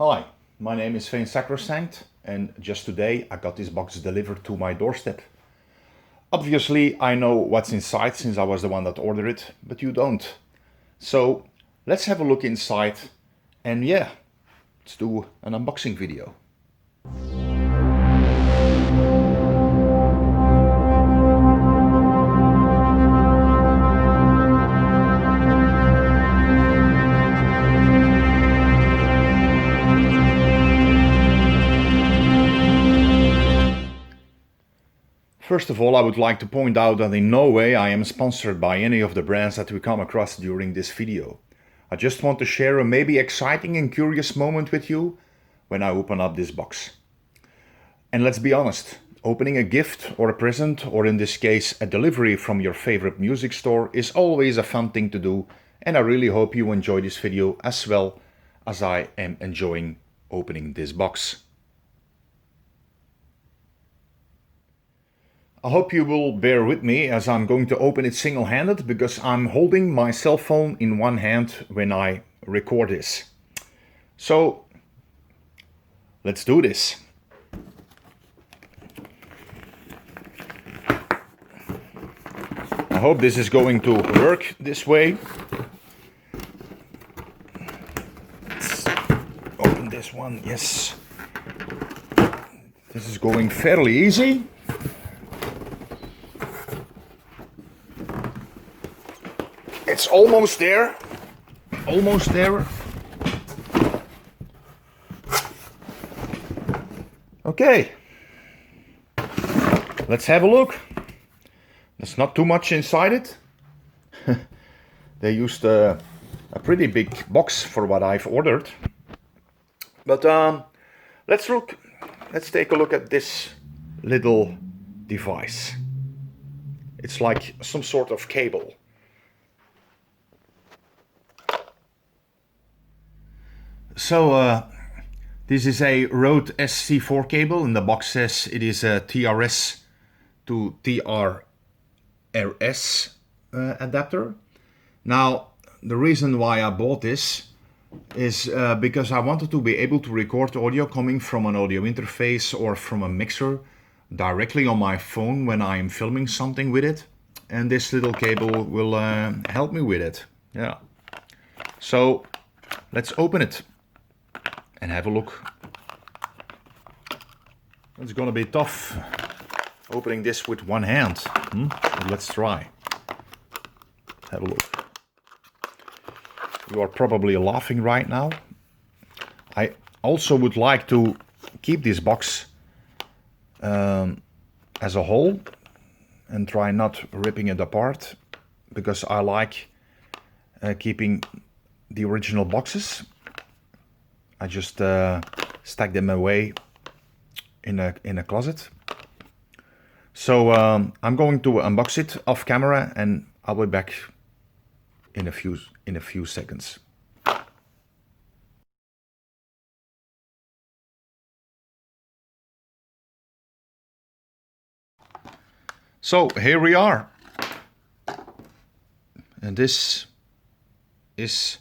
Hi, my name is Sacrosanct, and just today I got this box delivered to my doorstep. Obviously I know what's inside since I was the one that ordered it, but you don't. So let's have a look inside and yeah, let's do an unboxing video. First of all, I would like to point out that in no way I am sponsored by any of the brands that we come across during this video. I just want to share a maybe exciting and curious moment with you when I open up this box. And let's be honest, opening a gift or a present, or in this case a delivery from your favorite music store, is always a fun thing to do, and I really hope you enjoy this video as well as I am enjoying opening this box. I hope you will bear with me as I'm going to open it single-handed because I'm holding my cell phone in one hand when I record this. So let's do this. I hope this is going to work this way. Let's open this one, yes. This is going fairly easy. It's almost there. Almost there. Okay. Let's have a look. There's not too much inside it. They used a pretty big box for what I've ordered. But let's take a look at this little device. It's like some sort of cable. So this is a Rode SC4 cable, and the box says it is a TRS to TRRS adapter. Now, the reason why I bought this is because I wanted to be able to record audio coming from an audio interface or from a mixer directly on my phone when I am filming something with it. And this little cable will help me with it. Yeah. So let's open it and have a look. It's gonna be tough opening this with one hand. But let's try. Have a look. You are probably laughing right now. I also would like to keep this box as a whole and try not ripping it apart, because I like keeping the original boxes. I just stack them away in a closet. So I'm going to unbox it off camera, and I'll be back in a few seconds. So here we are, and this is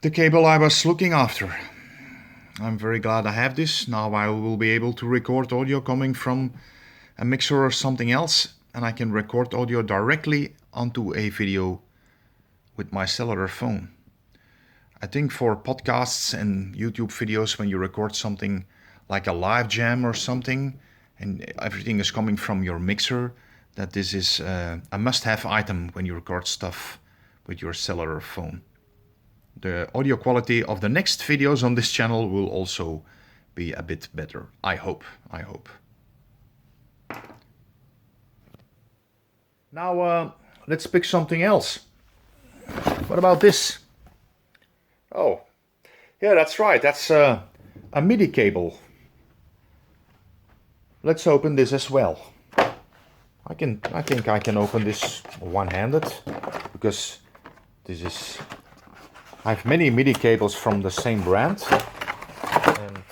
the cable I was looking after. I'm very glad I have this. Now I will be able to record audio coming from a mixer or something else, and I can record audio directly onto a video with my cellular phone. I think for podcasts and YouTube videos, when you record something like a live jam or something and everything is coming from your mixer, that this is a must-have item when you record stuff with your cellular phone. The audio quality of the next videos on this channel will also be a bit better. I hope. Now let's pick something else. What about this? Oh, yeah, that's right. That's a MIDI cable. Let's open this as well. I think I can open this one-handed, because this is. I have many MIDI cables from the same brand, and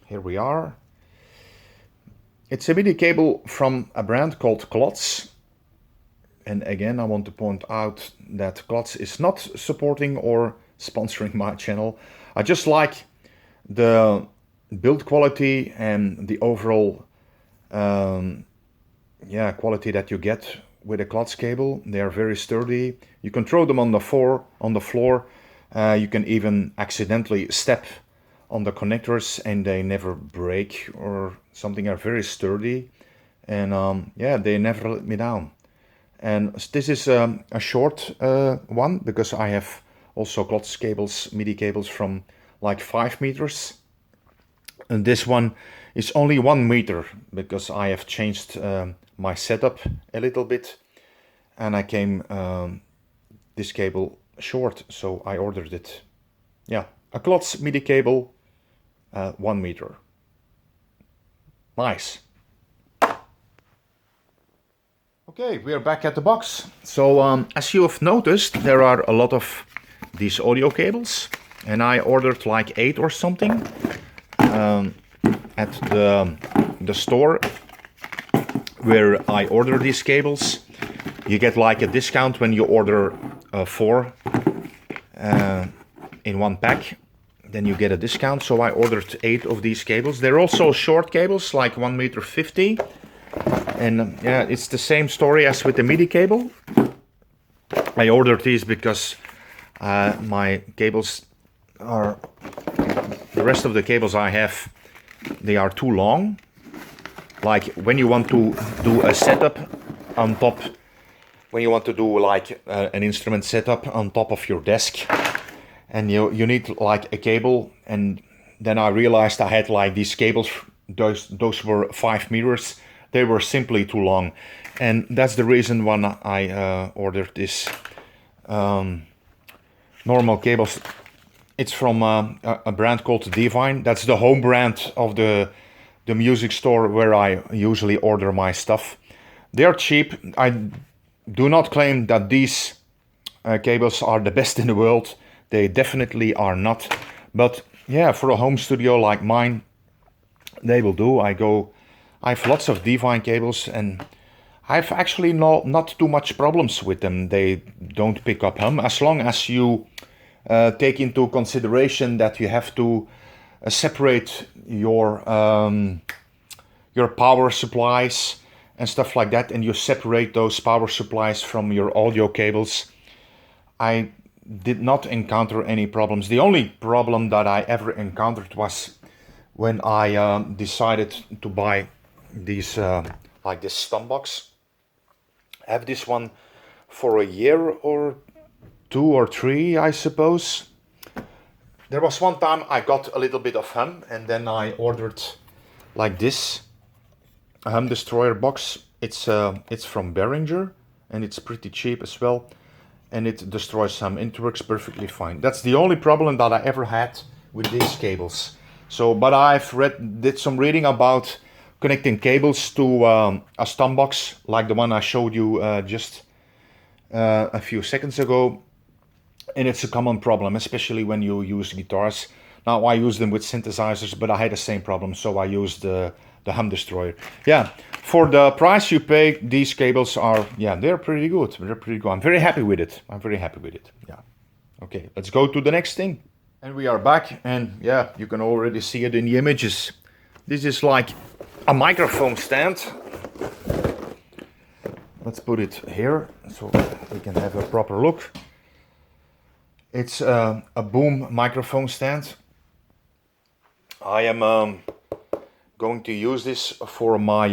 here we are. It's a MIDI cable from a brand called Klotz, and again I want to point out that Klotz is not supporting or sponsoring my channel. I just like the build quality and the overall quality that you get with a Klotz cable. They are very sturdy. You can throw them on the floor. You can even accidentally step on the connectors and they never break or something. They are very sturdy, and they never let me down. And this is a short one, because I have also Klotz cables, MIDI cables from like 5 meters. And this one is only 1 meter, because I have changed my setup a little bit, and I came this cable short, so I ordered it. Yeah, a Klotz MIDI cable, 1 meter. Nice. Okay, we are back at the box. So as you have noticed, there are a lot of these audio cables, and I ordered like 8 or something at the store where I order these cables. You get like a discount when you order 4 in one pack. Then you get a discount. So I ordered 8 of these cables. They're also short cables, like 1.50 meters. And yeah, it's the same story as with the MIDI cable. I ordered these because my cables are, the rest of the cables I have, they are too long. Like when you want to do a setup on top, when you want to do like an instrument setup on top of your desk, and you need like a cable, and then I realized I had like these cables, those were 5 meters. They were simply too long, and that's the reason why I ordered this normal cables. It's from a brand called Divine. That's the home brand of the music store where I usually order my stuff. They are cheap. I do not claim that these cables are the best in the world. They definitely are not. But yeah, for a home studio like mine, they will do. I have lots of Divine cables, and I've actually not too much problems with them. They don't pick up hum, as long as you take into consideration that you have to separate your power supplies and stuff like that, and you separate those power supplies from your audio cables. I did not encounter any problems. The only problem that I ever encountered was when I decided to buy these like this stump box. I have this one for a year or 2 or 3, I suppose. There was one time I got a little bit of hum, and then I ordered like this, a hum destroyer box. It's from Behringer, and it's pretty cheap as well, and it destroys hum. It works perfectly fine. That's the only problem that I ever had with these cables. So, but I've did some reading about connecting cables to a stump box, like the one I showed you just a few seconds ago. And it's a common problem, especially when you use guitars. Now I use them with synthesizers, but I had the same problem, so I used the hum destroyer. Yeah, for the price you pay, these cables are, they're pretty good. They're pretty good. I'm very happy with it. Yeah. Okay, let's go to the next thing. And we are back, and yeah, you can already see it in the images. This is like a microphone stand. Let's put it here so we can have a proper look. It's a boom microphone stand. I am going to use this for my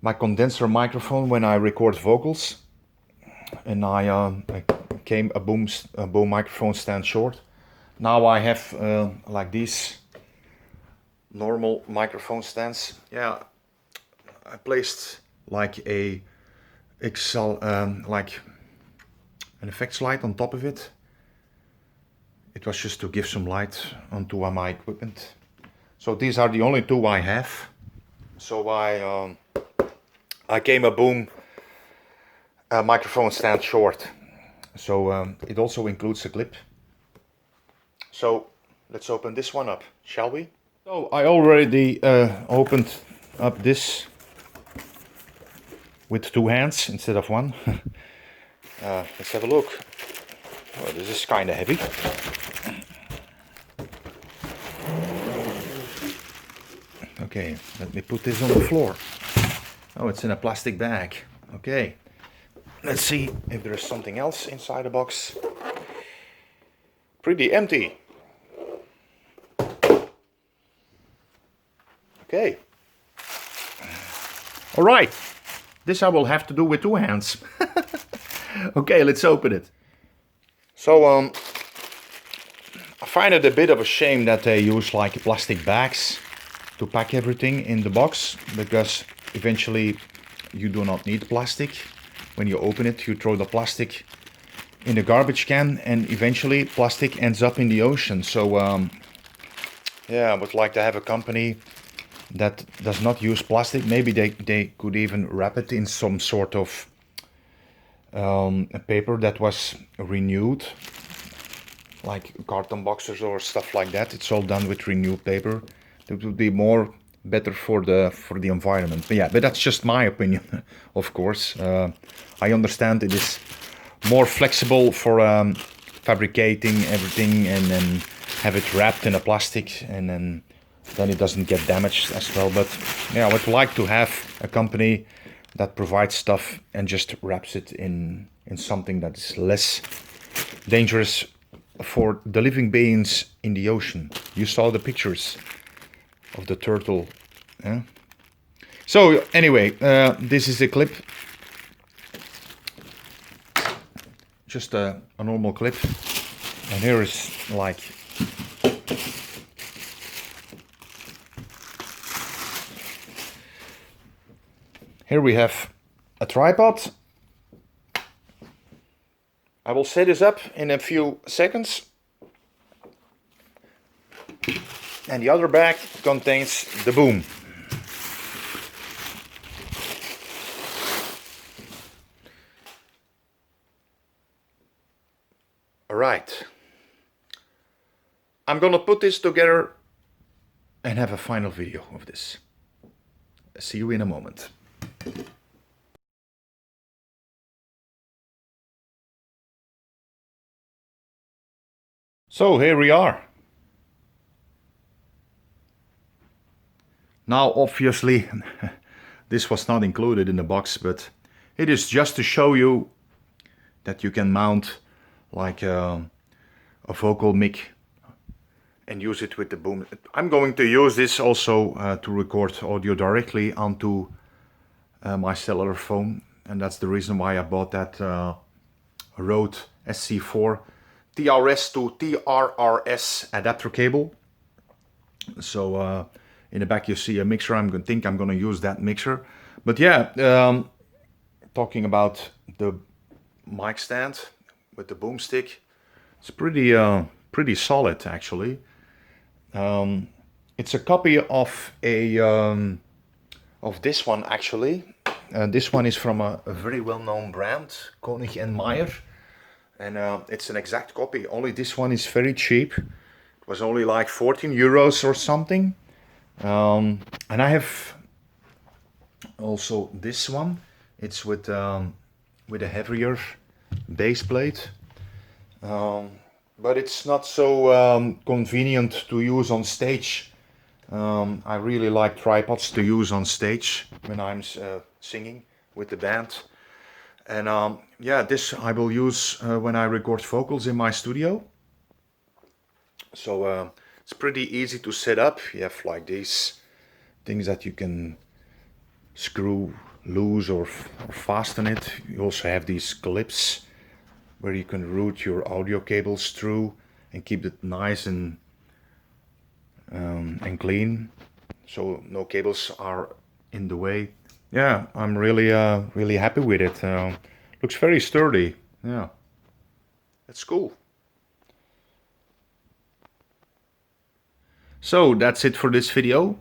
my condenser microphone when I record vocals, and I came a boom microphone stand short. Now I have like these normal microphone stands. Yeah, I placed like a like an effects light on top of it. It was just to give some light onto my equipment. So these are the only 2 I have. So I came a boom microphone stand short. So it also includes a clip. So let's open this one up, shall we? So I already opened up this with 2 hands instead of 1. Let's have a look. Oh, this is kind of heavy. Okay, let me put this on the floor. Oh, it's in a plastic bag. Okay, let's see if there's something else inside the box. Pretty empty. Okay. All right, this I will have to do with 2 hands. Okay, let's open it. So, I find it a bit of a shame that they use like plastic bags to pack everything in the box, because eventually you do not need plastic. When you open it, you throw the plastic in the garbage can, and eventually plastic ends up in the ocean. So yeah, I would like to have a company that does not use plastic. Maybe they could even wrap it in some sort of a paper that was renewed, like carton boxes or stuff like that. It's all done with renewed paper. It would be more better for the environment. But yeah, but that's just my opinion. Of course, I understand it is more flexible for fabricating everything and then have it wrapped in a plastic, and then it doesn't get damaged as well. But yeah, I would like to have a company that provides stuff and just wraps it in something that is less dangerous for the living beings in the ocean. You saw the pictures of the turtle. Yeah? So anyway, this is a clip, just a normal clip, and here is like here we have a tripod. I will set this up in a few seconds. And the other bag contains the boom. Alright. I'm gonna put this together and have a final video of this. See you in a moment. So here we are. Now obviously this was not included in the box, but it is just to show you that you can mount like a vocal mic and use it with the boom. I'm going to use this also to record audio directly onto my cellular phone, and that's the reason why I bought that Rode SC4 TRS to TRRS adapter cable. So in the back you see a mixer. I think I'm going to use that mixer. But yeah, talking about the mic stand with the boomstick, it's pretty solid actually. It's a copy of a of this one actually. This one is from a very well-known brand, Konig and Meyer, and it's an exact copy. Only this one is very cheap. It was only like 14 euros or something. And I have also this one. It's with a heavier base plate, but it's not so convenient to use on stage. I really like tripods to use on stage when I'm singing with the band. And yeah, this I will use when I record vocals in my studio. So it's pretty easy to set up. You have like these things that you can screw loose or fasten it. You also have these clips where you can route your audio cables through and keep it nice and clean, so no cables are in the way. Yeah, I'm really happy with it. Looks very sturdy. Yeah, that's cool. So that's it for this video.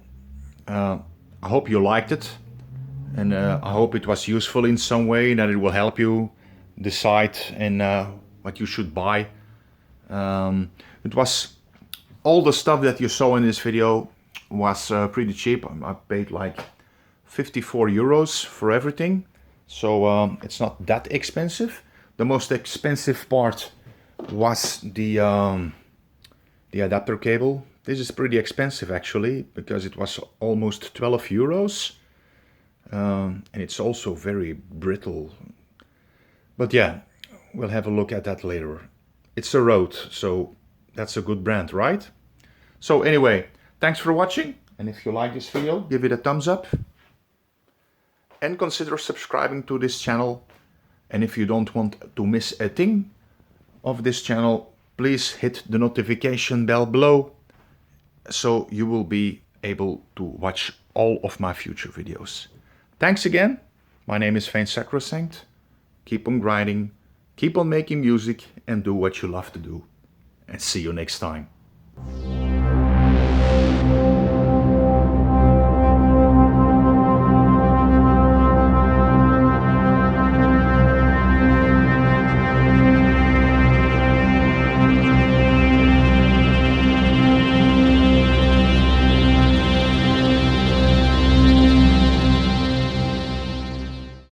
I hope you liked it, and I hope it was useful in some way, that it will help you decide and what you should buy. It was all the stuff that you saw in this video was pretty cheap. I paid like 54 euros for everything, so it's not that expensive. The most expensive part was the adapter cable. This is pretty expensive actually, because it was almost 12 euros. And it's also very brittle. But yeah, we'll have a look at that later. It's a Rode, so that's a good brand, right? So anyway, thanks for watching. And if you like this video, give it a thumbs up. And consider subscribing to this channel. And if you don't want to miss a thing of this channel, please hit the notification bell below, so you will be able to watch all of my future videos. Thanks again. My name is Sacrosanct. Keep on grinding, keep on making music, and do what you love to do. And see you next time.